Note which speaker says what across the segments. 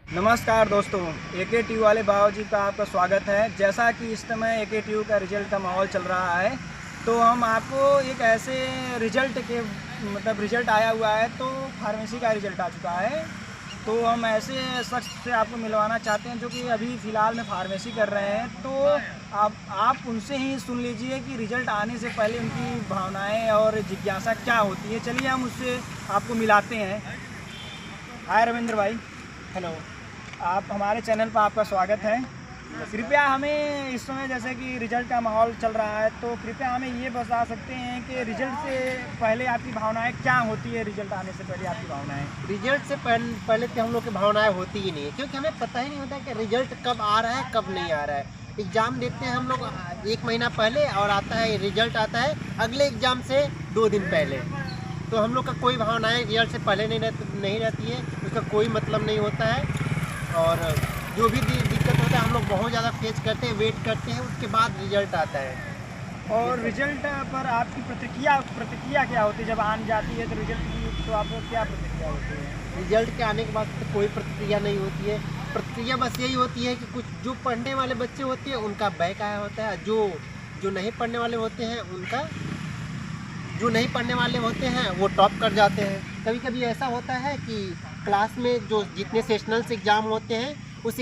Speaker 1: नमस्कार दोस्तों, AKTU वाले बाबूजी का आपका स्वागत है। जैसा कि इस समय AKTU का रिज़ल्ट का माहौल चल रहा है, तो हम आपको एक ऐसे रिज़ल्ट आया हुआ है, तो फार्मेसी का रिज़ल्ट आ चुका है। तो हम ऐसे शख्स से आपको मिलवाना चाहते हैं जो कि अभी फ़िलहाल में फार्मेसी कर रहे हैं। तो आप उनसे ही सुन लीजिए कि रिज़ल्ट आने से पहले उनकी भावनाएँ और जिज्ञासा क्या होती है। चलिए हम उससे आपको मिलाते हैं। हाय रविंद्र भाई।
Speaker 2: हेलो।
Speaker 1: आप हमारे चैनल पर आपका स्वागत है। कृपया हमें इस समय जैसे कि रिज़ल्ट का माहौल चल रहा है, तो कृपया हमें ये बता सकते हैं कि रिज़ल्ट से पहले आपकी भावनाएं क्या होती है? रिज़ल्ट आने से पहले आपकी भावनाएं?
Speaker 2: रिजल्ट से पहले तो हम लोग की भावनाएं होती ही नहीं है, क्योंकि हमें पता ही नहीं होता कि रिजल्ट कब आ रहा है कब नहीं आ रहा है। एग्ज़ाम देते हैं हम लोग 1 महीना पहले और आता है रिजल्ट आता है अगले एग्ज़ाम से 2 दिन पहले। तो हम लोग का कोई भावनाएं रिजल्ट से पहले नहीं रहती है, उसका कोई मतलब नहीं होता है। और जो भी दिक्कत होता है हम लोग बहुत ज़्यादा फेस करते हैं, वेट करते हैं, उसके बाद रिजल्ट आता है।
Speaker 1: और रिज़ल्ट पर आपकी प्रतिक्रिया क्या होती है? जब आन जाती है तो रिज़ल्ट की, तो आपको क्या प्रतिक्रिया होती है?
Speaker 2: रिजल्ट के आने के बाद तो कोई प्रतिक्रिया नहीं होती है। प्रतिक्रिया बस यही होती है कि कुछ जो पढ़ने वाले बच्चे होते हैं उनका बैक आया होता है, जो नहीं पढ़ने वाले होते हैं वो टॉप कर जाते हैं। कभी कभी ऐसा होता है कि क्लास में जो जितने सेशनल्स एग्ज़ाम होते हैं उस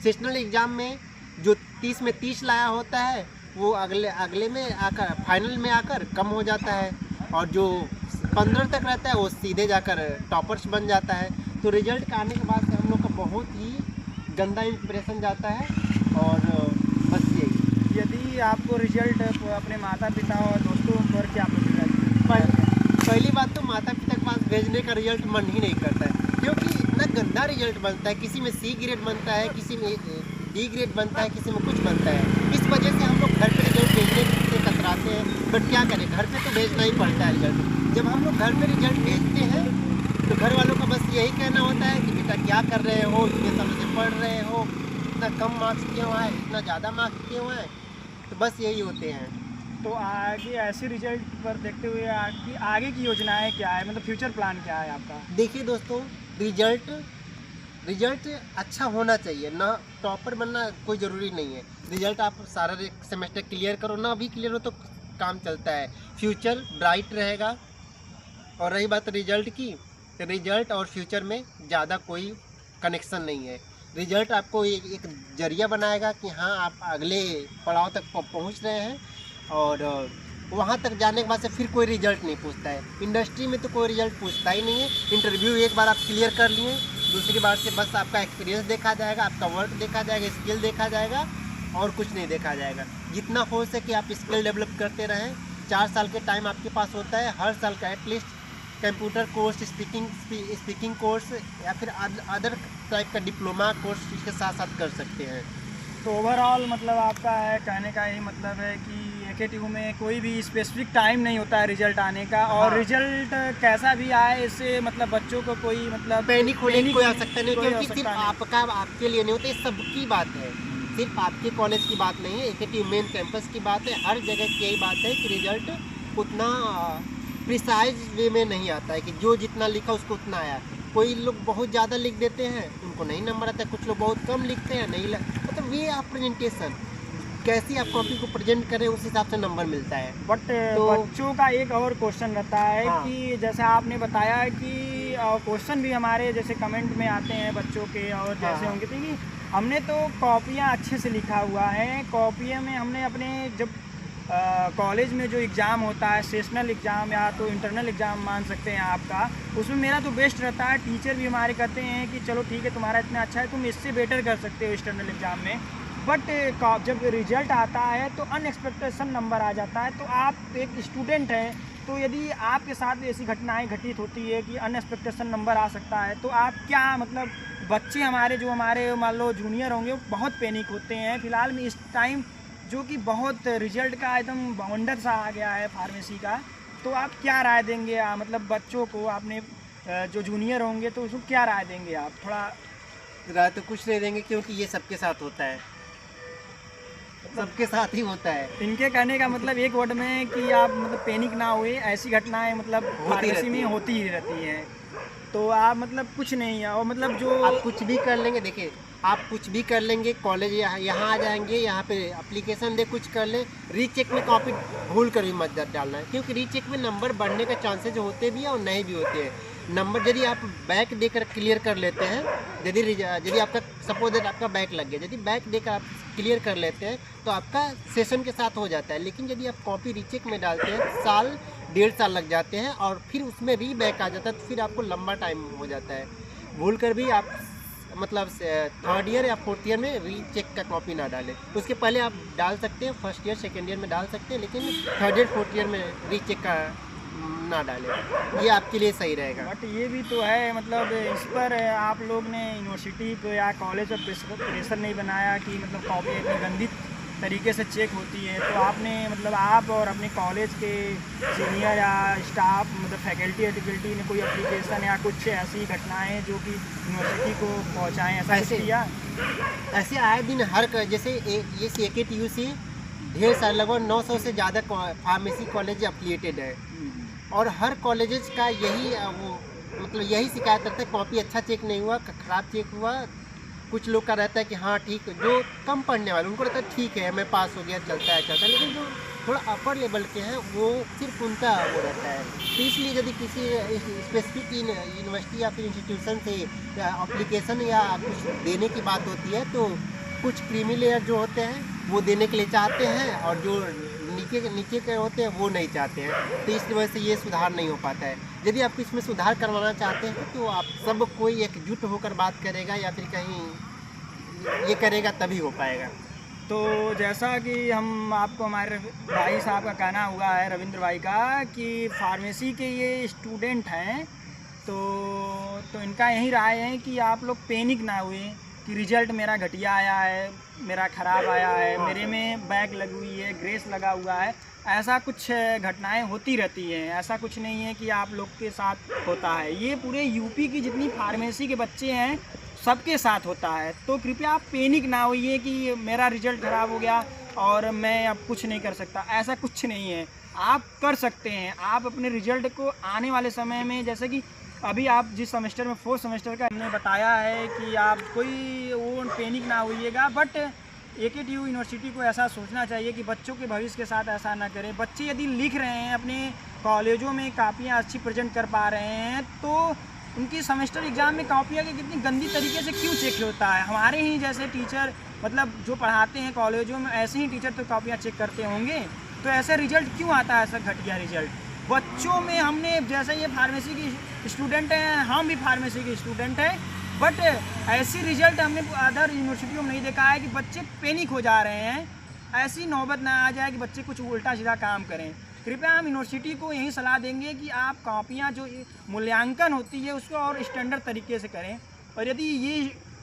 Speaker 2: सेशनल एग्ज़ाम में जो 30 में 30 लाया होता है वो अगले में आकर फाइनल में आकर कम हो जाता है, और जो 15 तक रहता है वो सीधे जाकर टॉपर्स बन जाता है। तो रिजल्ट आने के बाद से हम लोग का बहुत ही गंदा इंप्रेशन जाता है। और बस यही।
Speaker 1: यदि आपको रिज़ल्ट अपने माता पिता और दोस्तों पर क्या प्रतिक्रिया?
Speaker 2: पहली बात तो माता पिता के पास भेजने का रिजल्ट मन ही नहीं करता है, क्योंकि इतना गंदा रिजल्ट बनता है। किसी में C ग्रेड बनता है, किसी में D ग्रेड बनता है, किसी में कुछ बनता है। इस वजह से हम लोग घर पे रिजल्ट भेजने से कतराते हैं। बट क्या करें, घर पे तो भेजना ही पड़ता है रिजल्ट। जब हम लोग घर पे रिजल्ट भेजते हैं तो घर वालों का बस यही कहना होता है कि बेटा क्या कर रहे हो, इतने सालों से पढ़ रहे हो, इतना कम मार्क्स क्यों आए, इतना ज़्यादा मार्क्स क्यों आए। तो बस यही होते हैं।
Speaker 1: तो आगे ऐसे रिजल्ट पर देखते हुए आपकी आगे की योजनाएं क्या है? मतलब फ्यूचर प्लान क्या है आपका?
Speaker 2: देखिए दोस्तों, रिजल्ट अच्छा होना चाहिए ना। टॉपर बनना कोई ज़रूरी नहीं है। रिजल्ट आप सारा सेमेस्टर क्लियर करो ना, अभी क्लियर हो तो काम चलता है, फ्यूचर ब्राइट रहेगा। और रही बात रिजल्ट की, तो रिजल्ट और फ्यूचर में ज़्यादा कोई कनेक्शन नहीं है। रिजल्ट आपको एक जरिया बनाएगा कि हाँ आप अगले पड़ाव तक पहुँच रहे हैं, और वहाँ तक जाने के बाद से फिर कोई रिजल्ट नहीं पूछता है। इंडस्ट्री में तो कोई रिजल्ट पूछता ही नहीं है। इंटरव्यू एक बार आप क्लियर कर लिए, दूसरी बार से बस आपका एक्सपीरियंस देखा जाएगा, आपका वर्क देखा जाएगा, स्किल देखा जाएगा, और कुछ नहीं देखा जाएगा। जितना हो सके आप स्किल डेवलप करते रहें। 4 साल के टाइम आपके पास होता है, हर साल का at least computer course, speaking course या फिर अदर टाइप का डिप्लोमा कोर्स इसके साथ साथ कर सकते हैं।
Speaker 1: तो ओवरऑल मतलब आपका है कहने का यही मतलब है कि AKTU में कोई भी स्पेसिफिक टाइम नहीं होता है रिजल्ट आने का, और
Speaker 2: हाँ।
Speaker 1: रिजल्ट कैसा भी आए इससे मतलब बच्चों को कोई मतलब
Speaker 2: पैनिक होने की कोई आवश्यकता नहीं,
Speaker 1: कोई
Speaker 2: क्योंकि सिर्फ
Speaker 1: आवश्यकता नहीं।
Speaker 2: आपके लिए नहीं होता, ये सबकी बात है। सिर्फ आपके कॉलेज की बात नहीं है, AKTU मेन कैंपस की बात है। हर जगह की यही बात है कि रिजल्ट उतना प्रिसाइज वे में नहीं आता है कि जो जितना लिखा उसको उतना आया। कोई लोग बहुत ज़्यादा लिख देते हैं, उनको नहीं नंबर आता है। कुछ लोग बहुत कम लिखते हैं, मतलब वे आप प्रेजेंटेशन कैसी आप कॉपी को प्रेजेंट करें उस हिसाब से नंबर मिलता है।
Speaker 1: बट
Speaker 2: तो
Speaker 1: बच्चों का एक और क्वेश्चन रहता है
Speaker 2: हाँ।
Speaker 1: कि जैसे आपने बताया कि क्वेश्चन भी हमारे जैसे कमेंट में आते हैं बच्चों के, और
Speaker 2: हाँ,
Speaker 1: जैसे
Speaker 2: हाँ।
Speaker 1: होंगे तो कि हमने तो कॉपियाँ अच्छे से लिखा हुआ है। कॉपियों में हमने अपने जब कॉलेज में जो एग्ज़ाम होता है, सेशनल एग्ज़ाम या तो इंटरनल एग्ज़ाम मान सकते हैं आपका, उसमें मेरा तो बेस्ट रहता है। टीचर भी हमारे कहते हैं कि चलो ठीक है तुम्हारा इतना अच्छा है, तुम इससे बेटर कर सकते हो एक्सटर्नल एग्ज़ाम में। बट जब रिजल्ट आता है तो अनएक्सपेक्टेशन नंबर आ जाता है। तो आप एक स्टूडेंट हैं, तो यदि आपके साथ ऐसी घटनाएं घटित होती है कि अनएक्सपेक्टेशन नंबर आ सकता है, तो आप क्या मतलब बच्चे हमारे मान लो जूनियर होंगे, वो बहुत पैनिक होते हैं फिलहाल में इस टाइम, जो कि बहुत रिजल्ट का एकदम बाउंडर सा आ गया है फार्मेसी का। तो आप क्या राय देंगे मतलब बच्चों को, आपने जो जूनियर होंगे तो उसको क्या राय देंगे आप? थोड़ा
Speaker 2: राय तो कुछ नहीं देंगे, क्योंकि ये सबके साथ होता है, सबके साथ ही होता है।
Speaker 1: इनके कहने का मतलब एक वर्ड में कि आप मतलब पैनिक ना हुए, ऐसी घटनाएं मतलब फार्मेसी में होती ही रहती हैं। तो आप मतलब कुछ नहीं है, और मतलब जो
Speaker 2: आप कुछ भी कर लेंगे, देखिए आप कुछ भी कर लेंगे, कॉलेज यहाँ आ जाएंगे, यहाँ पे एप्लीकेशन दे कुछ कर ले, रीचेक में कॉपी भूल कर भी मत डालना है, क्योंकि रीचेक में नंबर बढ़ने का चांसेज होते भी हैं और नहीं भी होते हैं। नंबर यदि आप बैक देकर क्लियर कर लेते हैं, यदि आपका सपोज दैट आपका बैक लग गया, यदि बैक देकर आप क्लियर कर लेते हैं तो आपका सेशन के साथ हो जाता है। लेकिन यदि आप कॉपी रीचेक में डालते हैं, साल 1.5 साल लग जाते हैं और फिर उसमें री बैक आ जाता है, तो फिर आपको लंबा टाइम हो जाता है। भूल कर भी आप मतलब 3rd ईयर या 4th ईयर में रीचेक का कॉपी ना डालें। उसके पहले आप डाल सकते हैं, 1st ईयर 2nd ईयर में डाल सकते हैं, लेकिन 3rd ईयर 4th ईयर में रीचेक का ना डालें, ये आपके लिए सही रहेगा।
Speaker 1: बट ये भी तो है, मतलब इस पर आप लोग ने यूनिवर्सिटी को या कॉलेज पर प्रेशर नहीं बनाया कि मतलब कॉपी इतनी गंदी तरीके से चेक होती है। तो आपने मतलब आप और अपने कॉलेज के सीनियर या स्टाफ मतलब फैकल्टी ने कोई एप्लीकेशन या कुछ ऐसी घटनाएं जो कि यूनिवर्सिटी को पहुंचाएं, ऐसा कुछ किया?
Speaker 2: ऐसे आए दिन जैसे ये CAKTU से ढेर सारे लगभग 900 से ज़्यादा फार्मेसी कॉलेज एफिलिएटेड है और हर कॉलेजेस का यही शिकायत रहता है, कॉपी अच्छा चेक नहीं हुआ, ख़राब चेक हुआ। कुछ लोग का रहता है कि हाँ ठीक, जो कम पढ़ने वाले उनको रहता है ठीक है मैं पास हो गया, चलता है, लेकिन जो थोड़ा अपर लेवल के हैं वो सिर्फ उनका वो रहता है। तो इसलिए यदि किसी स्पेसिफिक यूनिवर्सिटी या फिर इंस्टीट्यूशन से एप्लीकेशन या कुछ देने की बात होती है तो कुछ क्रीमी लेयर जो होते हैं वो देने के लिए चाहते हैं और जो नीचे के होते हैं वो नहीं चाहते हैं। तो इस वजह से ये सुधार नहीं हो पाता है। यदि आप इसमें सुधार करवाना चाहते हैं तो आप सब कोई एकजुट होकर बात करेगा या फिर कहीं ये करेगा तभी हो पाएगा।
Speaker 1: तो जैसा कि हम आपको हमारे भाई साहब का कहना हुआ है, रविंद्र भाई का, कि फार्मेसी के ये स्टूडेंट हैं तो इनका यही राय है कि आप लोग पैनिक ना हुए कि रिज़ल्ट मेरा घटिया आया है, मेरा ख़राब आया है, मेरे में बैक लगी हुई है, ग्रेस लगा हुआ है। ऐसा कुछ घटनाएं होती रहती हैं, ऐसा कुछ नहीं है कि आप लोग के साथ होता है। ये पूरे यूपी की जितनी फार्मेसी के बच्चे हैं सबके साथ होता है। तो कृपया आप पैनिक ना होइए कि मेरा रिज़ल्ट ख़राब हो गया और मैं अब कुछ नहीं कर सकता। ऐसा कुछ नहीं है, आप कर सकते हैं। आप अपने रिज़ल्ट को आने वाले समय में, जैसे कि अभी आप जिस सेमेस्टर में 4th सेमेस्टर का हमने बताया है कि आप कोई वो पैनिक ना होइएगा। बट AKTU यूनिवर्सिटी को ऐसा सोचना चाहिए कि बच्चों के भविष्य के साथ ऐसा ना करें। बच्चे यदि लिख रहे हैं, अपने कॉलेजों में कापियाँ अच्छी प्रेजेंट कर पा रहे हैं, तो उनकी सेमेस्टर एग्ज़ाम में कापियाँ की कितनी गंदी तरीके से क्यों चेक होता है? हमारे ही जैसे टीचर मतलब जो पढ़ाते हैं कॉलेजों में, ऐसे ही टीचर तो कापियाँ चेक करते होंगे, तो ऐसे रिजल्ट क्यों आता है, ऐसा घटिया रिजल्ट बच्चों में? हमने जैसे ये फार्मेसी की स्टूडेंट हैं, हम भी फार्मेसी के स्टूडेंट हैं, बट ऐसी रिजल्ट हमने अदर यूनिवर्सिटियों में नहीं देखा है कि बच्चे पैनिक हो जा रहे हैं। ऐसी नौबत ना आ जाए कि बच्चे कुछ उल्टा सीधा काम करें। कृपया हम यूनिवर्सिटी को यही सलाह देंगे कि आप कॉपियाँ जो मूल्यांकन होती है उसको और स्टैंडर्ड तरीके से करें। और यदि ये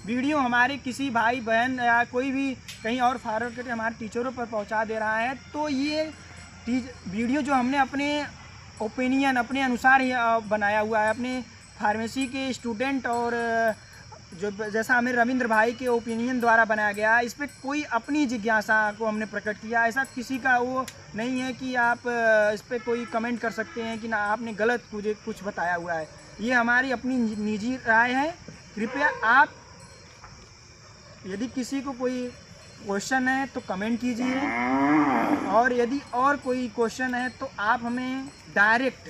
Speaker 1: वीडियो हमारे किसी भाई बहन या कोई भी कहीं और फॉरवर्ड करके हमारे टीचरों पर पहुंचा दे रहा है, तो ये वीडियो जो हमने अपने ओपिनियन अपने अनुसार ही बनाया हुआ है, अपने फार्मेसी के स्टूडेंट और जो जैसा हमें रविंद्र भाई के ओपिनियन द्वारा बनाया गया, इस पर कोई अपनी जिज्ञासा को हमने प्रकट किया। ऐसा किसी का वो नहीं है कि आप इस पर कोई कमेंट कर सकते हैं कि ना आपने गलत मुझे कुछ बताया हुआ है। ये हमारी अपनी निजी राय है। कृपया आप, यदि किसी को कोई क्वेश्चन है तो कमेंट कीजिए, और यदि और कोई क्वेश्चन है तो आप हमें डायरेक्ट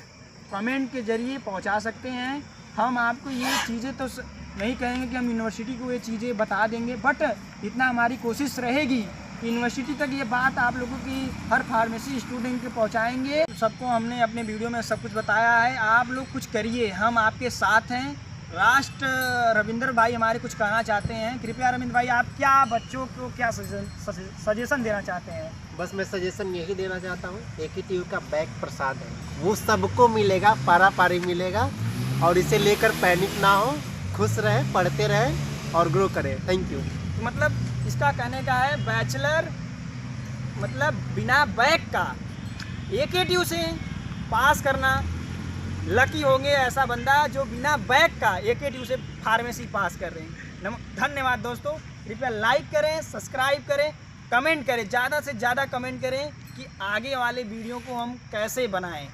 Speaker 1: कमेंट के ज़रिए पहुंचा सकते हैं। हम आपको ये चीज़ें तो नहीं कहेंगे कि हम यूनिवर्सिटी को ये चीज़ें बता देंगे, बट इतना हमारी कोशिश रहेगी कि यूनिवर्सिटी तक ये बात आप लोगों की हर फार्मेसी स्टूडेंट के पहुंचाएंगे। सबको हमने अपने वीडियो में सब कुछ बताया है। आप लोग कुछ करिए, हम आपके साथ हैं। लास्ट रविंद्र भाई हमारे कुछ कहना चाहते हैं। कृपया रविंद्र भाई, आप क्या बच्चों को क्या सजेशन देना चाहते हैं?
Speaker 2: बस मैं सजेशन यही देना चाहता हूँ, AKTU का बैक प्रसाद है, वो सबको मिलेगा, पारा पारी मिलेगा, और इसे लेकर पैनिक ना हो, खुश रहे, पढ़ते रहे और ग्रो करें। Thank you.
Speaker 1: मतलब इसका कहने का है बैचलर मतलब बिना बैक का AKTU से पास करना, लकी होंगे ऐसा बंदा जो बिना बैक का AKTU से फार्मेसी पास कर रहे हैं। धन्यवाद दोस्तों। कृपया लाइक करें, सब्सक्राइब करें, कमेंट करें, ज़्यादा से ज़्यादा कमेंट करें कि आगे वाले वीडियो को हम कैसे बनाएं।